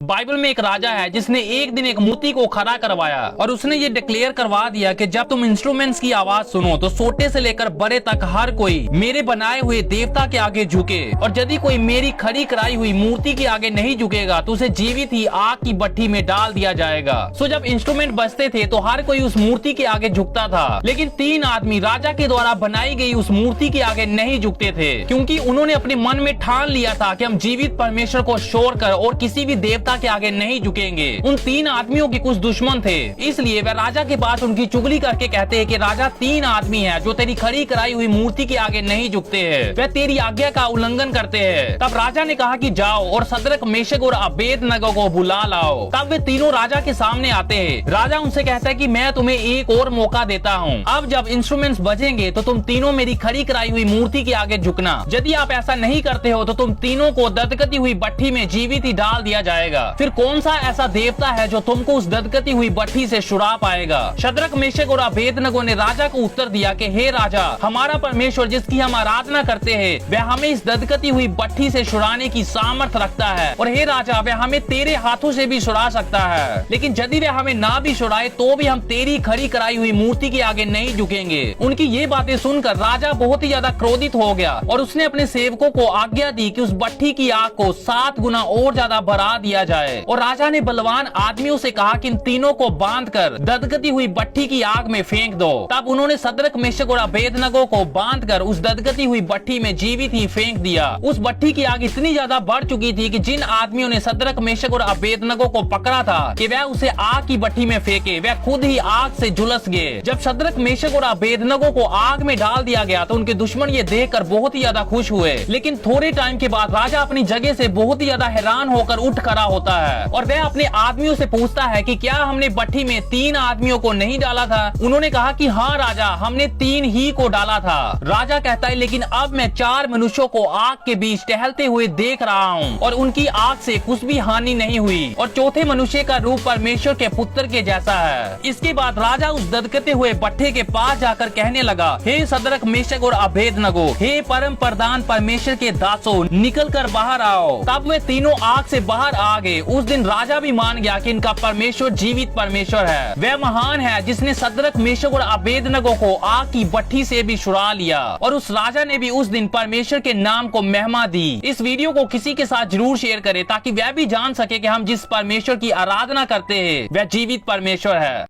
Bible में एक राजा है जिसने एक दिन एक मूर्ति को खड़ा करवाया और उसने ये डिक्लेयर करवा दिया कि जब तुम इंस्ट्रूमेंट्स की आवाज सुनो तो छोटे से लेकर बड़े तक हर कोई मेरे बनाए हुए देवता के आगे झुके, और यदि कोई मेरी खड़ी कराई हुई मूर्ति के आगे नहीं झुकेगा तो उसे जीवित ही आग की भट्टी में डाल दिया जाएगा। सो जब इंस्ट्रूमेंट बजते थे तो हर कोई उस मूर्ति के आगे झुकता था, लेकिन 3 आदमी राजा के द्वारा बनाई गई उस मूर्ति के आगे नहीं झुकते थे, क्योंकि उन्होंने अपने मन में ठान लिया था कि हम जीवित परमेश्वर को छोड़कर और किसी भी देवता के आगे नहीं झुकेंगे। उन 3 आदमियों के कुछ दुश्मन थे, इसलिए वह राजा के पास उनकी चुगली करके कहते हैं कि राजा 3 आदमी हैं जो तेरी खड़ी कराई हुई मूर्ति के आगे नहीं झुकते हैं, वह तेरी आज्ञा का उल्लंघन करते हैं। तब राजा ने कहा कि जाओ और सदरक, मेशक और अबेदनगो को बुला लाओ। तब वे तीनों राजा के सामने आते हैं। राजा उनसे कहता है कि मैं तुम्हें एक और मौका देता हूँ, अब जब इंस्ट्रूमेंट्स बजेंगे तो तुम तीनों मेरी खड़ी कराई हुई मूर्ति के आगे झुकना। यदि आप ऐसा नहीं करते हो तो तुम तीनों को ददकती हुई भट्टी में जीवित ही डाल दिया जाएगा। फिर कौन सा ऐसा देवता है जो तुमको उस ददकती हुई भट्टी से छुड़ा पाएगा? शद्रक, मेशक और अबेदनगो ने राजा को उत्तर दिया कि हे राजा, हमारा परमेश्वर जिसकी हम आराधना करते हैं वह हमें इस ददकती हुई भट्टी से छुड़ाने की सामर्थ रखता है, और हे राजा, वह हमें तेरे हाथों से भी छुड़ा सकता है। लेकिन यदि वह हमें ना भी छुड़ाए तो भी हम तेरी खड़ी कराई हुई मूर्ति के आगे नहीं झुकेंगे। उनकी ये बातें सुनकर राजा बहुत ही ज्यादा क्रोधित हो गया और उसने अपने सेवकों को आज्ञा दी कि उस भट्टी की आग को 7 गुना और ज्यादा बढ़ा दिया जाए। और राजा ने बलवान आदमियों से कहा कि इन तीनों को बांधकर ददकती हुई भट्टी की आग में फेंक दो। तब उन्होंने सदरक, मेशक और अबेदनगो को बांधकर उस ददकती हुई भट्टी में जीवित ही फेंक दिया। उस भट्टी की आग इतनी ज्यादा बढ़ चुकी थी कि जिन आदमियों ने सदरक, मेशक और अबेदनगो को पकड़ा था कि वह उसे आग की भट्टी में फेंके, वह खुद ही आग से झुलस गए। जब सदरक, मेशक और अबेदनगो को आग में डाल दिया गया तो उनके दुश्मन ये देखकर बहुत ही ज्यादा खुश हुए। लेकिन थोड़े टाइम के बाद राजा अपनी जगह से बहुत ही ज्यादा हैरान होकर उठ खड़ा होता है और वह अपने आदमियों से पूछता है कि क्या हमने भट्टी में 3 आदमियों को नहीं डाला था? उन्होंने कहा कि हाँ राजा, हमने 3 ही को डाला था। राजा कहता है लेकिन अब मैं 4 मनुष्यों को आग के बीच टहलते हुए देख रहा हूँ और उनकी आग से कुछ भी हानि नहीं हुई, और चौथे मनुष्य का रूप परमेश्वर के पुत्र के जैसा है। इसके बाद राजा उस ददकते हुए भट्टे के पास जाकर कहने लगा, हे सदरक, मेशक और अबेदनगो, हे परम प्रधान परमेश्वर के दासों, निकल कर बाहर आओ। तब वे तीनों आग से बाहर आ गए। उस दिन राजा भी मान गया कि इनका परमेश्वर जीवित परमेश्वर है, वह महान है जिसने सदरक, मेशक और अबेदनगो को आग की भट्टी से भी छुड़ा लिया। और उस राजा ने भी उस दिन परमेश्वर के नाम को महिमा दी। इस वीडियो को किसी के साथ जरूर शेयर करें ताकि वह भी जान सके कि हम जिस परमेश्वर की आराधना करते हैं वह जीवित परमेश्वर है।